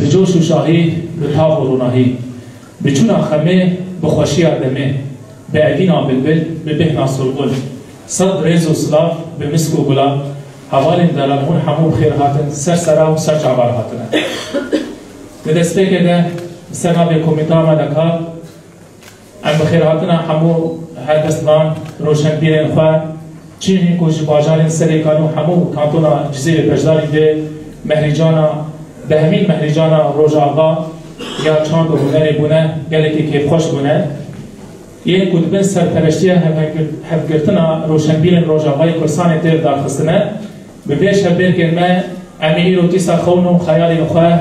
بجوش و شاهی بتاق و روناهی بچونا خمه بخوشی آدمه به عدینا بلبل به بهنا سرگل صد ریز و صلاف به مسک و گلاب حوالین دلالمون همو بخیر هاتن سر سرا و سر جعبار هاتنه بدست بگده سرنا به کمیتا آمدکار ام بخیر هاتنه همو هر دستان روشن بیرین خواه چین کش باجارین سریکانو همو کانتونا جزیره پجداری به مهریجانا به همین مهریجانا روژ آقا یا چاند و هنری بونه گلکی که خوش بونه یه کتبین سرپرشتی هفگرتنا روشنبیل روژ آقای کرسان تیر دارخستنه به بیش هفبیر کنمه امیلی رو تیسا خونو خیالی نخواه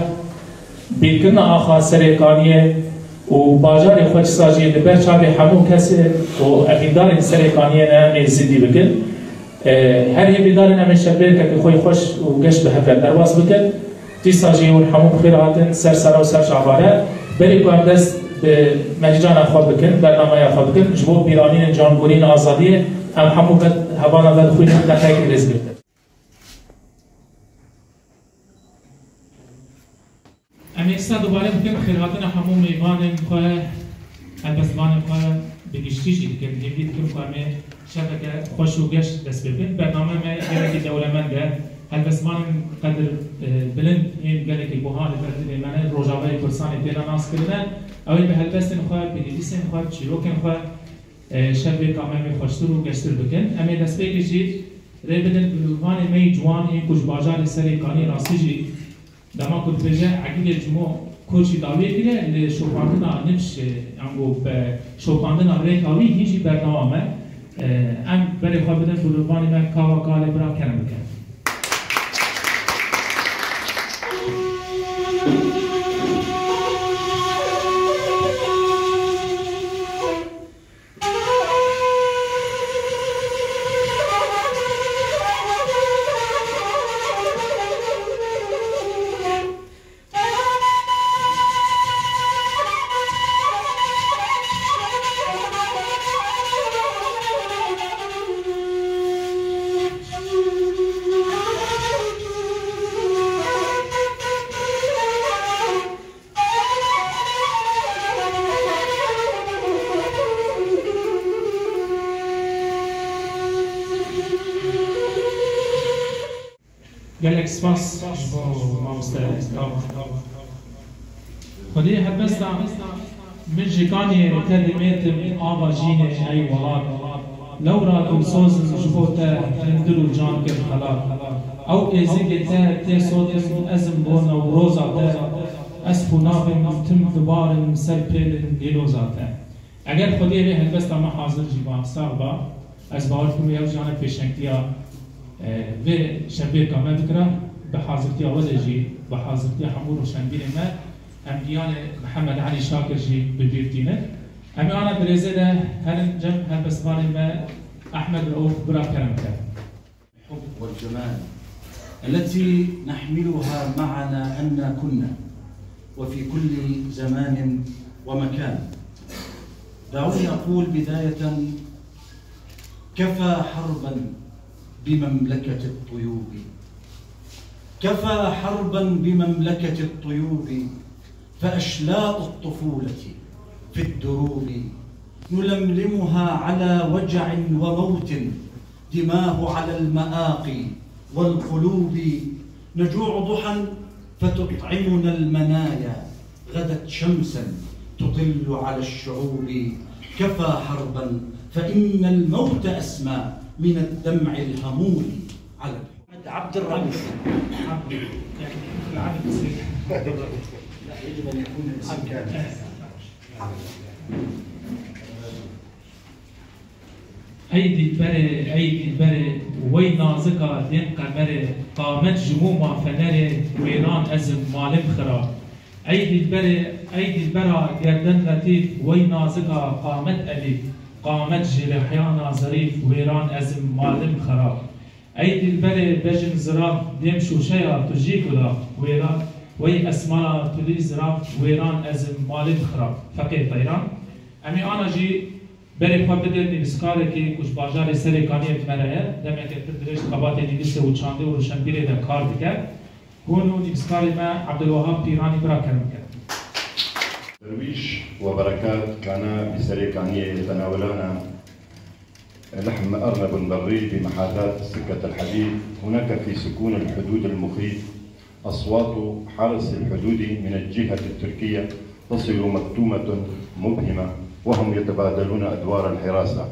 بیرکرنا آخوا سریکانیه و باجار خوش ساجی لبر چاوی همون کسی و افیدار سریکانیه نمی زیدی بکن هر هفیدار نمی شبیر که خوی خوش و گشت به هفر درواز بکن تی ساجی و همون بخیراتن سر سر و سر شعباره بری که دست به مجیجان خواه بکن برنامه خواه بکن جبو بیرانین جانگورین آزادیه هم همون هوانا بد خوی نتاکی رز بکن امیستا دوباره بکن خیراتن همون میوان خواه البسمان خواه بگشتیشی بکن هیدید کن خواه می شبکه خوش و گشت دست بکن برنامه می گلکی دولمنده هالبسمان قدر بلند این گله که بوهان فرد من روزاوی کرسانی دینا ناس کردن اولی به هالبست نخواه بنویس نخواه چیروک نخواه شب کامل خوشتر و گشتر بکن اما دست بکشید ری بدن بلوان می جوان این کش باجار سری کانی راستی دما کد بجه عقیل جمو کوچی داوی دیگه ل شوپاندنا نمش انگو به شوپاندنا ریکاوی هیچی برنامه ام برای خواه بدن بلوان من کاوا کاله برا کنم بکن قال لك سباس ما مستعد خدي هبستا من جيكاني كلمات من آواجيني أي ولاد لو راد صوز جبوتا هندلو جان كر خلاص أو إزيك تا صوت أزم بونا وروزا تا أسفناب تم دبار سربيل ليلوزا تا أجل خدي به هبستا ما حاضر جيبان صعبة أسباركم يا جانا بيشنكتيا و شبیر کامل بکره به حاضرتی آوازجی به حاضرتی حمور و شنبیر ما امدیان محمد علی شاکر جی ببیرتینه امی آنا برزه ده هر جمع هر بسوان ما احمد رؤوف برا کرم کرد الحب والجمال التي نحملها معنا أن كنا وفي كل زمان ومكان. دعوني أقول بداية كفى حربا بمملكة الطيوب، كفى حربا بمملكة الطيوب، فأشلاء الطفولة في الدروب نلملمها على وجع وموت، دماه على المآقي والقلوب، نجوع ضحى فتطعمنا المنايا، غدت شمسا تطل على الشعوب، كفى حربا فإن الموت أسمى من الدمع الهمول على عبد الرئيس. لا يجب أن يكون الاسم كامل. أيدي البري وي نازكا دين قمري قامت جموما فنري ويران أزم مالم خرا. أيدي البرا گردن لطيف وي نازكا قامت أليف قامت جرحيانا ظريف ويران أزم مالم خرا. أيدي البري بجن زراف ديم شوشيا تجيكولا ويران وي أسمانا تلي زراف ويران أزم مالم خرا. فقير طيران أمي أنا جي برای خود بدید نویسکاری که کش باجار سری کانیت مرایه دمی که تدریج قباطی نویسه و چانده و روشنبیری در کار بکرد هونو نبسكاري ما عبد الوهاب بيراني برا كرمك. درويش وبركات كانا بسريكانية يتناولانا لحم أرنب بري بمحاذاة سكة الحديد. هناك في سكون الحدود المخيف أصوات حرس الحدود من الجهة التركية تصل مكتومة مبهمة، وهم يتبادلون أدوار الحراسة.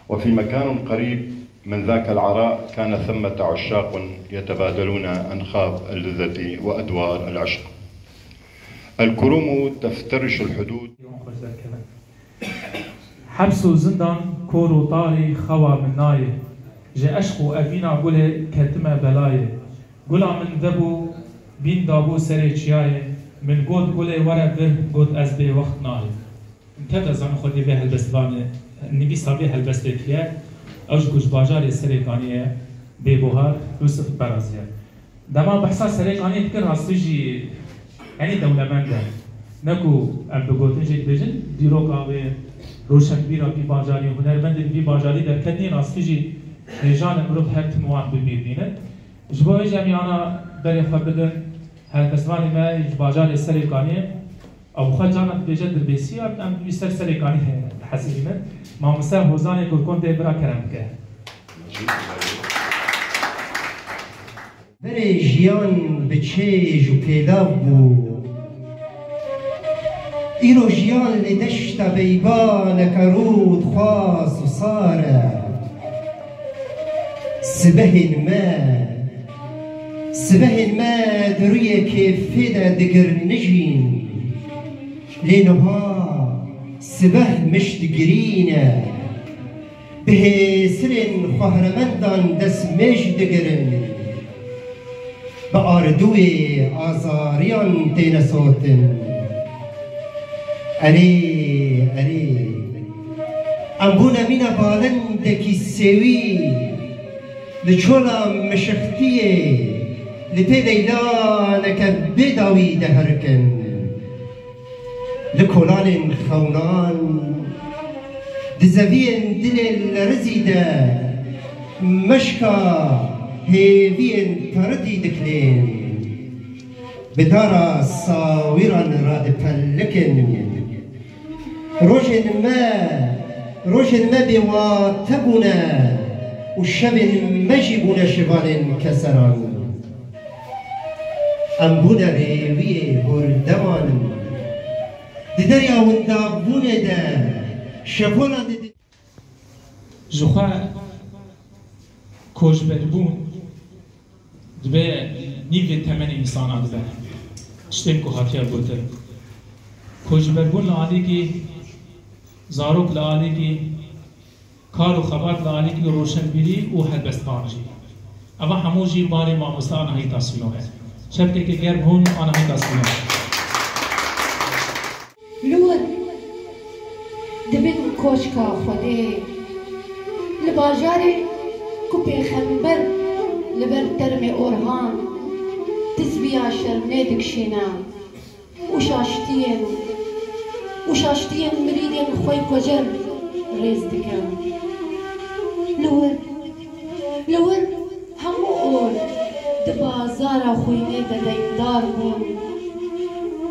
وفي مكان قريب من ذاك العراء كان ثمة عشاق يتبادلون أنخاب اللذة وأدوار العشق. الكروم تفترش الحدود. حبس و زندان كور و طاري خوا من نايه جي أشقو أفينا قولي كتمة بلايه قولا من ذبو بين دابو سري چيايه من قود قولي ورا بر قود از بي وقت نايه انتبه زن خودي به هلبستانه نبيسا به هلبستتيه اوش قوش باجاري سري كانيه بيبوهار يوسف برازيه دما بحثا سري كانيه بكر هستيجي يعني دولة منده نكو ام بگوتن جيد بجن ديروكا و روشنبيرا بي باجاري هنرمند بي باجاري در كدني راستيجي هيجان مروف هر تنوان ببينه جبوه جميعنا بري خبدن هل تسواني ما باجاري سريقاني او خد جانا بجد البيسي ام بيسر سريقاني حسيبنا ما مسا هوزاني كوركون دي برا كرمكه بري جيان بچيج و پیلاب بو ایرو جیان لدشت بیبان کرود خواست و ساره سبه ما دروی کفیده دگر نجین لینها سبه مشت گرینه به سرین خواهرمندان دست مش دگرن با آردوی آزاریان تین صوتن أري أمبونا مينا بالندكي السوي لچولا مشختية لبي ليلانك بداوي دهركن لكولان خونان دزاوين دل الرزيدة مشكا هيفين تردي دكلين بدارا صاورا راد فلكن روشن ما بواتبنا والشبن مجبنا شبال كسران أمبونا ريوي هردمان دريا وندابونا دا شبونا جوخا كوش بربون دبي نيفي تمني إنسان عدبه اشتنكو هاتيا بوتر كوش بربون لعاليكي زاروك لعاليكي كارو خبات لعاليكي روشن بيري و هلبستانجي اما هموجي باري ما مستعنا هي تصوينه شبكة كي غير هون أنا هي تصوينه لود دبن كوشكا خدي لباجاري كوبي خنبر لبر ترمي أورهان تزبيا شرميدك شينا وشاشتين مريدين خوي كوجر ريز دكان لور همو أول دبازارا خويني دايدار بون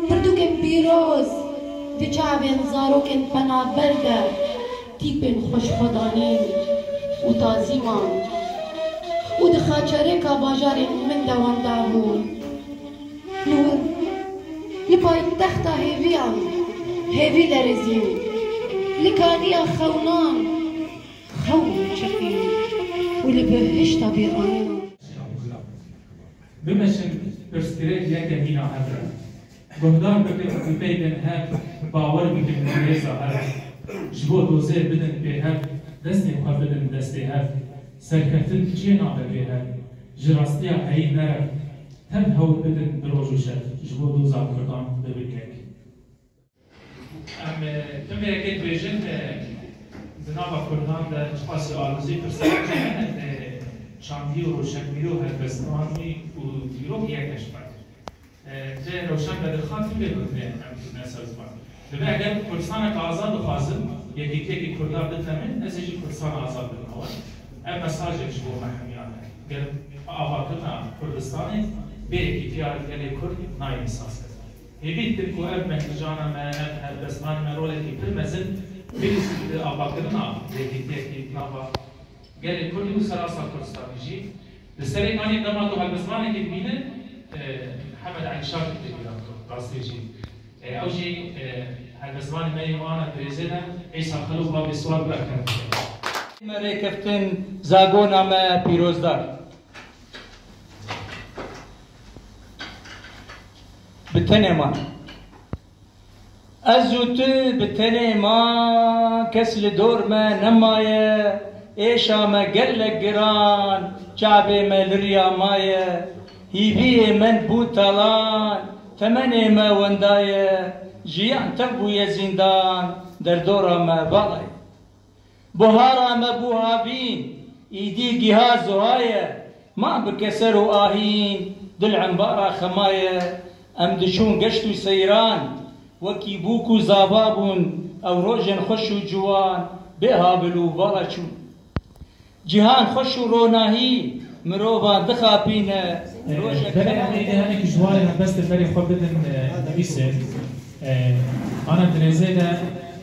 بردوكن بيروز دجابن زاروكن بنا برده تيبن خوش خدانين وتازيمان ودخاچريكا باجارين من دوان دابون لور لباي تختا هيفي لرزين لكانيا خونان خون شقي ولبهشتا بيرانين بمشن برستريت يكا هنا هذا قهدان ببيدن هاب باور بكم نريسا هاب جبو دوزي بدن بهاب دستي خواه بدن دستي هاب سركتن جينا بهاب جراستيا هاي نرف تم هول بدن بروجو شد جبو دوزا كردان ببكك تم يكيد بيجن دنابا كردان دا جباسي آلوزي برسالة شاندی و روشنبیری و هلبستانی و دیروک یکش بد. ده روشن بدرخواتی بگوده نسل زبان. لبه اگر کردستان آزاد خواهد یکی که کردار بتمن از اینجی کردستان آزاد بکنه. ام مساجش بو محمیانه. گر آقا کردن کردستانی بيركي فيها الجالي كردي ناي مساس هبيت تلكو أب مكرجانا ما أب بسمان ما رولتي بالمزن بيلس أباكرنا ذيك تيكي نابا جالي كردي وسراسة كردستان يجي السري كان يدمر تو هالبسمان اللي بينه محمد عين شاكر تبينا راسيجي أوجي هالبسمان ما يوانا بريزنا عيسى خلوق باب السؤال بأكرم مركبتن زاغونا ما بيروزدار بتنما ازوت بتنما كسل دور ما نمايا ايشا ما قلق جران شعبي ما لريا مايا هيبي من بوتالان ثمانية ما وندايا جيان تبو يا زندان دردورا ما بالاي بهارا ما بوهابين ايدي جهاز وهايا ما بكسر واهين دل عنبارا خمايا ام دشون قشتو سيران وكي بوكو زابابون او روجن خشو جوان بها بلو بلاشو جهان خشو روناهي مروبا دخابينا روجن هاني كجوالي بس تفري خو بدن نبيسه انا دريزيدا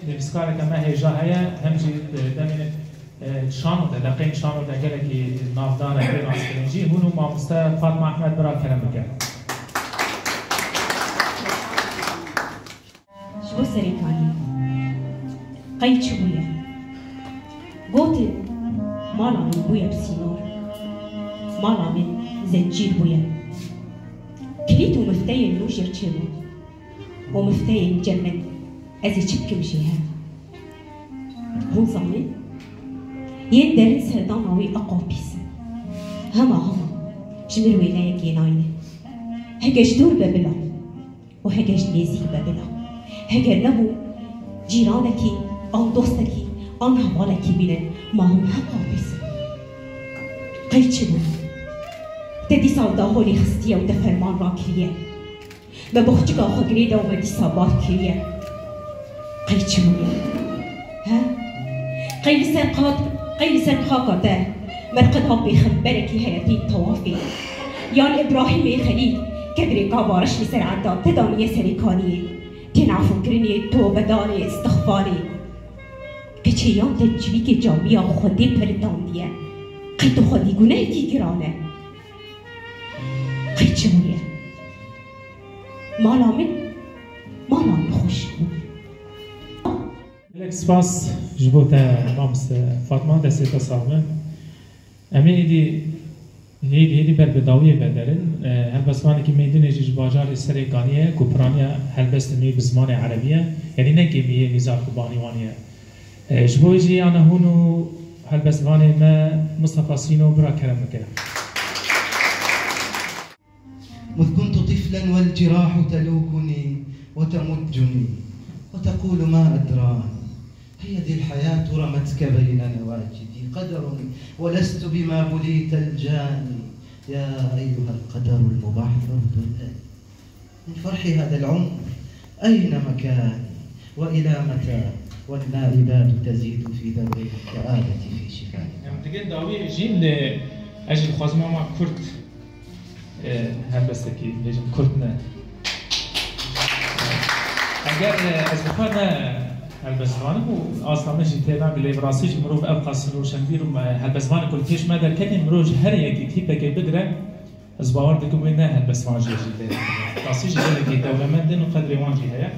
نبسكارة كما هي جاهية همجي دمين شانو ده لقين شانو ده قالكي نافدانا كريم عسكرينجي هونو مع مستوى فاطمة أحمد برا كلام بكا شو سريكاني قيد شوية قوتي مالا من بويا بسينار مالا من زنجير بويا كليتو مفتاي النوش يرتشيرو ومفتاي الجنة أزي تشبكي مشيها هون زمن يندرن سردان هوي أقابيس هما جمر ولاية كيناينة هجاج دور بابلا وهجاج نيزيك بابلا هجا نبو جيرانكي أن دوستكي أن هوالكي بينن ما هم أقابيس قيد شبو تدي سودا هولي خستيا ودا فرمان راكريا ما بختك أخو قريدا وما دي صبار كريا قيد شوية ها قيل سرقاقة ده مرقدها بيخبرك هياتي الطوافي يان إبراهيم خليل كدري قابارش لسر عدا تدانية سريكانية تنعفو كريني توبة داني استغفاري كچيان تجويك جامعة خودي پرداندية قيد خودي گناه دي گرانه قيد شوية مالا من خوش لك سپاس جبوتا رامس فاطمة دسته صاحبه امين هيدي بربداوية بدرن هالبسمانه كي ميدوني جيج باجار سريكانية كوبرانيا هالبستمي بزمان عربية يعني نكيمية نزار كوبانيوانية جبوجي انا هونو هالبسمانه ما مصطفى سينو برا كرمك مذ كنت طفلا والجراح تلوكني وتمجني وتقول ما أدراني هي ذي الحياة رمتك بين نواجدي قدر ولست بما بليت الجاني يا أيها القدر المبعثر الآن من فرح هذا العمر أين مكاني وإلى متى والنائبات تزيد في ذوي الكآبة في شفائي تقول داوي جيم لأجل خوازما مع كرد هلبستكي لجم كردنا اگر از بخوانا هلبستوانه و اصلا نشی تیبا بلی براسیش مروف ابقى سنوشندیر و هلبستوانه کل کش مدر کنی مروج هر یکی تیپه که بدره از باور دکم وی نه هلبستوان جیجی براسیش جیجی دولمندن و قدر وانجی هیا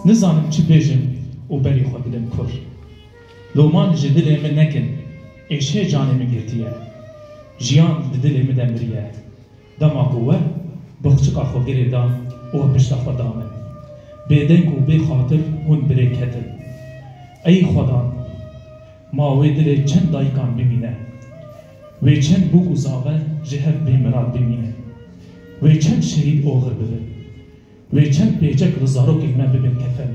نزانم چی بیجم و بری خود بدم کر لومان جدل من نکن ایشه جانه من گرتیه جیان دل من دمریه دما قوه بخچک آخو گری دام و پشت خدامن بدنگ و به خاطر هون برکتن ای خدا ما و دل چند دایکان ببینه و چند بوگو زاوه جهت به مراد ببینه و چند شهید اوغر ببین و چند پیچک رزارو که من ببین کفن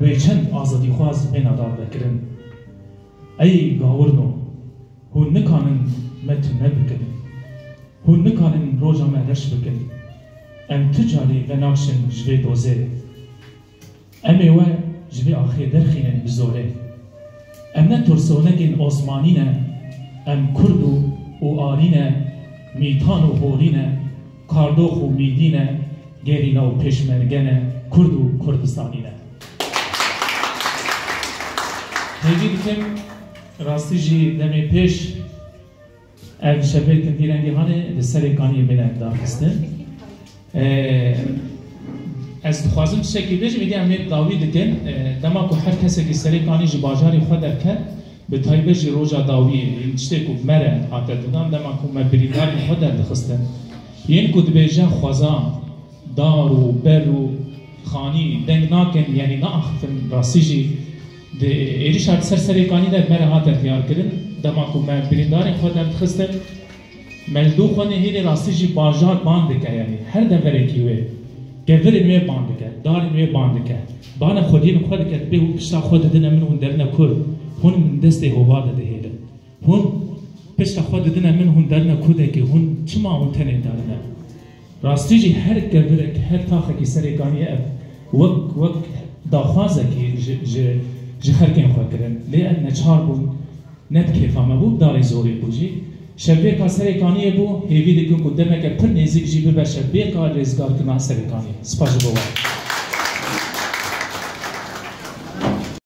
و چند آزادی خواز بین ادار بکرن ای گاورنو هون نکانن متن نبکن هون نکانن روزا مهرش بکن ام تجاری و ناکشن جوی دوزه امی و جوی آخر درخینن بزوره ام نترسونگین عثمانینه ام کردو و آلینه میتان و هورینه کاردوخ و میدینه گرینا و پشمرگنه کرد و کردستانینه هیدی دکم راستی جی دمی پیش اگه شبه کندی رنگی هانه لسر کانی بینه داخستن از دخوازم تشکی بیش میدیم امید داوی دکن دما که هر کسی که سر کانی جی باجاری خود درکن به تایبه جی روژا داوی این چطه که مره حتی دادم دما که مبریدار خود در دخستن این که دبیجه خوازان دار و بر و خانی دنگ ناکن یعنی ناخفن راستی جی ایریش هات سر کانی در مره ها در دیار کرن دما که مبریدار خود در دخستن ملدو خونه هیلی راستی جی باجار باند که یعنی هر دفره کیوه گذر می باند که دار می باند که بان خودین خود که به پشت خود دنیا من هون درنا کور هون من دست هوا ده هیله هون پشت خود دنیا من هون درنا کوده که هون چما هون تنه دارنا راستی جی هر گذر هر تاخه کی سرگانی وق داخوازه کی ج خلقین خود کردن لأن چهار بود ند کیفا ما بود داری زوری بودی شبیه کا سرکانی بو هیوی دکن کدومه که پر نزدیک جیبه بشه شبیه کا رزگار کنان سرکانی سپاس بوده